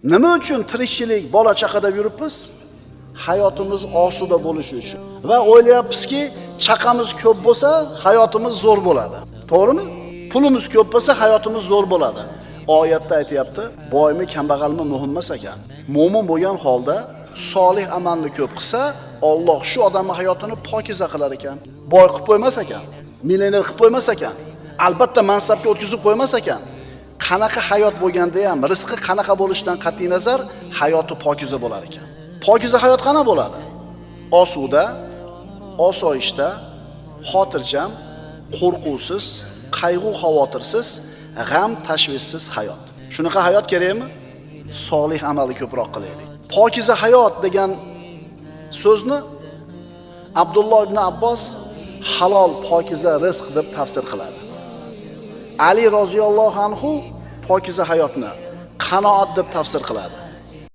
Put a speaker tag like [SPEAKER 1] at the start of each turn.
[SPEAKER 1] Nima uchun tirikchilik, bola chaqa deb yuribmiz? Hayotimiz osuda bo'lishi uchun. Va o'ylayapmizki, chaqamiz ko'p bo'lsa, hayotimiz zo'r bo'ladi. To'g'rimi? Pulimiz ko'p bo'lsa, hayotimiz zo'r bo'ladi. Oyatda aytayapti, boymi, kambag'almi muhim emas ekan. Mo'min bo'lgan holda solih amalni ko'p qilsa, Alloh shu odamning hayotini pokiza qilar ekan. Boy qilib qo'ymas ekan, millioner qilib qo'ymas ekan. Albatta mansabga o'tkazib qo'ymas ekan. Qanaqa hayot bo'lganda ham, rizqi qanaqa bo'lishidan qat'iy nazar, hayoti pokiza bo'lar ekan. Pokiza hayot qana bo'ladi? Osuda, osoyishta, xotirjam, qo'rquvsiz, qayg'u-xavotirsiz, g'am tashvishsiz hayot. Shunaqa hayot kerakmi? Solih amalni ko'proq qilaylik. Pokiza hayot degan so'zni Abdulloh ibn Abbos halol, pokiza rizq deb tafsir qiladi. Ali roziyallohu anhu pokiza hayotni qanoat deb tafsir qiladi.